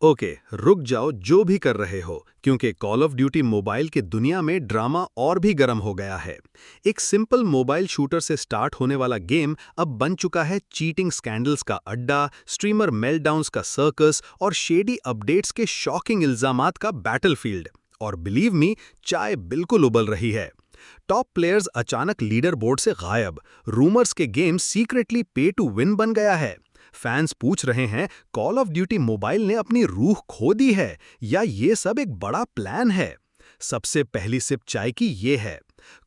Okay, रुक जाओ जो भी कर रहे हो, क्योंकि कॉल ऑफ ड्यूटी मोबाइल की दुनिया में ड्रामा और भी गर्म हो गया है। एक सिंपल मोबाइल शूटर से स्टार्ट होने वाला गेम अब बन चुका है चीटिंग स्कैंडल्स का अड्डा, स्ट्रीमर मेल्टडाउन्स का सर्कस और शेडी अपडेट्स के शॉकिंग इल्जामात का बैटलफील्ड। और बिलीव मी, चाय बिल्कुल उबल रही है। टॉप प्लेयर्स अचानक लीडर बोर्ड से गायब, रूमर्स के गेम सीक्रेटली पे टू विन बन गया है। फैंस पूछ रहे हैं, कॉल ऑफ ड्यूटी मोबाइल ने अपनी रूह खो दी है या ये सब एक बड़ा प्लान है? सबसे पहली सिप चाय की ये है।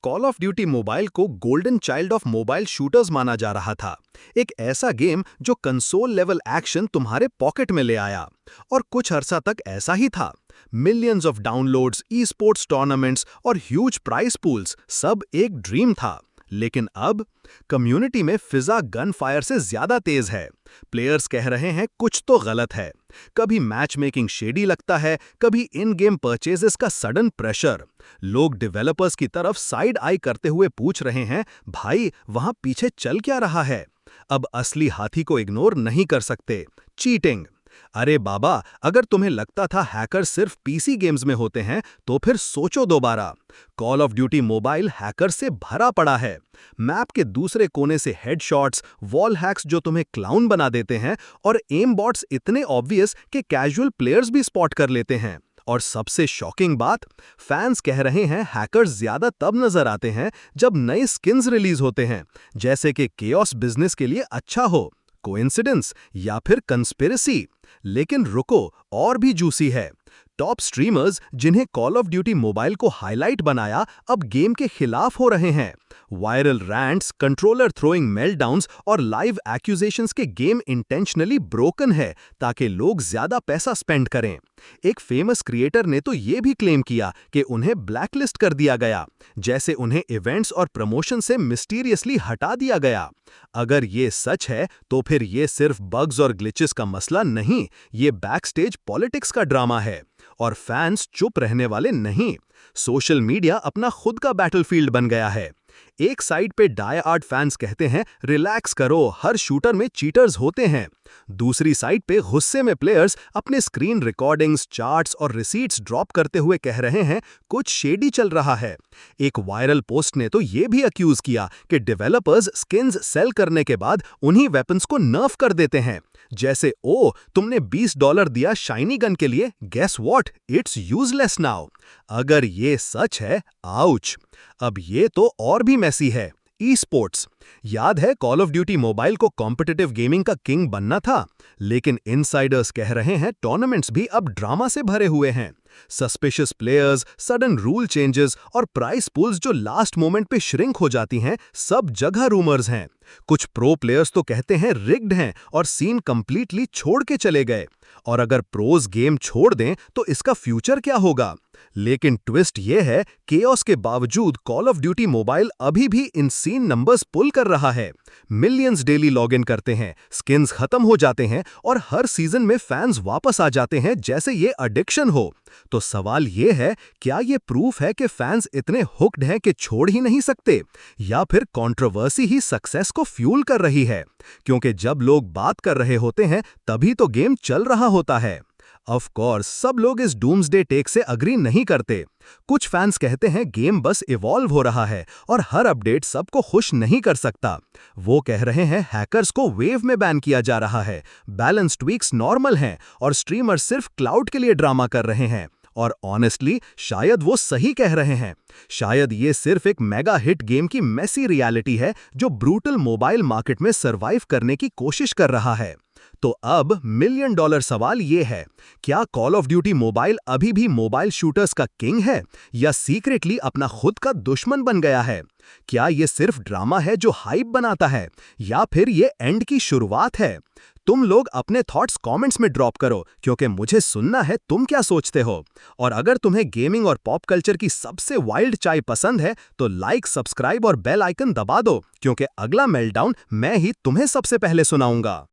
कॉल ऑफ ड्यूटी मोबाइल को golden child of mobile shooters माना जा रहा था। एक ऐसा गेम जो कंसोल लेवल एक्शन तुम्हारे पॉकेट में ले आया। और कुछ अरसा तक ऐसा ही था। Millions of downloads, e sports tournaments और ह्यूज प्राइस पूल्स, सब एक ड्रीम था। लेकिन अब कम्युनिटी में फिजा गन फायर से ज्यादा तेज है। प्लेयर्स कह रहे हैं कुछ तो गलत है। कभी मैच मेकिंग शेडी लगता है, कभी इन गेम परचेजेस का सडन प्रेशर। लोग डेवलपर्स की तरफ साइड आई करते हुए पूछ रहे हैं, भाई वहां पीछे चल क्या रहा है? अब असली हाथी को इग्नोर नहीं कर सकते। चीटिंग। अरे बाबा, अगर तुम्हें लगता था हैकर सिर्फ पीसी गेम्स में होते हैं, तो फिर सोचो दोबारा। Call of duty mobile hacker से भरा पड़ा है। मैप के दूसरे कोने से हेडशॉट्स, वॉल हैक्स जो तुम्हें क्लाउन बना देते हैं, और एम बॉट्स इतने ऑब्वियस कि कैजुअल प्लेयर्स भी स्पॉट कर लेते हैं। और सबसे शॉकिंग बात, फैंस कह रहे हैं हैकर्स ज्यादा तब नजर आते हैं जब नए स्किन्स रिलीज होते हैं, जैसे कि केओस बिजनेस के लिए अच्छा हो। कोइंसिडेंस या फिर कंस्पिरेसी? लेकिन रुको, और भी जूसी है। टॉप स्ट्रीमर्स जिन्हें कॉल ऑफ ड्यूटी मोबाइल को हाईलाइट बनाया, अब गेम के खिलाफ हो रहे हैं। वायरल रैंट्स, कंट्रोलर थ्रोइंग मेल्टडाउन्स और लाइव एक्यूजेशंस के गेम इंटेंशनली ब्रोकन है ताकि लोग ज्यादा पैसा स्पेंड करें। एक फेमस क्रिएटर ने तो ये भी क्लेम किया कि उन्हें ब्लैकलिस्ट कर दिया गया, जैसे उन्हें इवेंट्स और प्रमोशन से मिस्टीरियसली हटा दिया गया। अगर ये सच है, तो फिर ये सिर्फ बग्स और ग्लिचेस का मसला नहीं, ये बैकस्टेज पॉलिटिक्स का ड्रामा है। और फैंस चुप रहने वाले नहीं। सोशल मीडिया अपना खुद का बैटलफील्ड बन गया है। एक साइड पे डाई हार्ड फैंस कहते हैं, रिलैक्स करो, हर शूटर में चीटर्स होते हैं। दूसरी साइड पे गुस्से में प्लेयर्स अपने स्क्रीन रिकॉर्डिंग्स, चार्ट्स और रिसीट्स ड्रॉप करते हुए कह रहे हैं, कुछ शेडी चल रहा है। एक वायरल पोस्ट ने तो ये भी अक्यूज किया कि डेवलपर्स स्किन्स सेल करने के बाद उन्हीं वेपन्स को नर्फ कर देते हैं। जैसे, ओ तुमने $20 दिया शाइनी गन के लिए, guess what, it's useless now. अगर ये सच है, आउच। अब ये तो और भी मैसी है। E sports. याद है कॉल ऑफ ड्यूटी मोबाइल को कॉम्पिटिटिव गेमिंग का किंग बनना था, लेकिन इनसाइडर्स कह रहे हैं टूर्नामेंट्स भी अब ड्रामा से भरे हुए हैं। Suspicious players, sudden rule changes और प्राइस पूल्स जो लास्ट मोमेंट पे श्रिंक हो जाती हैं, सब जगह रूमर्स हैं। कुछ प्रो प्लेयर्स तो कहते हैं रिग्ड हैं और सीन कंप्लीटली छोड़ के चले गए। और अगर प्रोज गेम छोड़ दें तो इसका फ्यूचर क्या होगा? लेकिन ट्विस्ट यह है, केओस के बावजूद कॉल ऑफ ड्यूटी मोबाइल अभी भी इनसीन नंबर्स पुल कर रहा है। मिलियंस डेली लॉगिन करते हैं, स्किन्स खत्म हो जाते हैं और हर सीजन में फैंस वापस आ जाते हैं जैसे ये एडिक्शन हो। तो सवाल ये है, क्या ये प्रूफ है कि फैंस इतने हुक्ड हैं कि छोड़ ही नहीं सकते, या फिर कंट्रोवर्सी ही सक्सेस को फ्यूल कर रही है? क्योंकि जब लोग बात कर रहे होते हैं, तभी तो गेम चल रहा होता है। ऑफ कोर्स सब लोग इस डूम्सडे टेक से अग्री नहीं करते। कुछ फैंस कहते हैं गेम बस इवॉल्व हो रहा है और हर अपडेट सबको खुश नहीं कर सकता। वो कह रहे हैं हैकर्स को वेव में बैन किया जा रहा है, बैलेंस ट्वीक्स नॉर्मल हैं और स्ट्रीमर सिर्फ क्लाउड के लिए ड्रामा कर रहे हैं। और ऑनेस्टली शायद वो सही कह रहे हैं। शायद ये सिर्फ एक मेगा हिट गेम की मेसी रियलिटी है जो ब्रूटल मोबाइल मार्केट में सरवाइव करने की कोशिश कर रहा है। तो अब $1 मिलियन सवाल ये है, क्या कॉल ऑफ ड्यूटी मोबाइल अभी भी मोबाइल शूटर्स का किंग है या सीक्रेटली अपना खुद का दुश्मन बन गया है? क्या ये सिर्फ ड्रामा है जो हाइप बनाता है, या फिर ये एंड की शुरुआत है? तुम लोग अपने थॉट्स कमेंट्स में ड्रॉप करो, क्योंकि मुझे सुनना है तुम क्या सोचते हो। और अगर तुम्हें गेमिंग और पॉप कल्चर की सबसे वाइल्ड चाय पसंद है, तो लाइक, सब्सक्राइब और बेल आइकन दबा दो, क्योंकि अगला मेल्टडाउन मैं ही तुम्हें सबसे पहले सुनाऊंगा।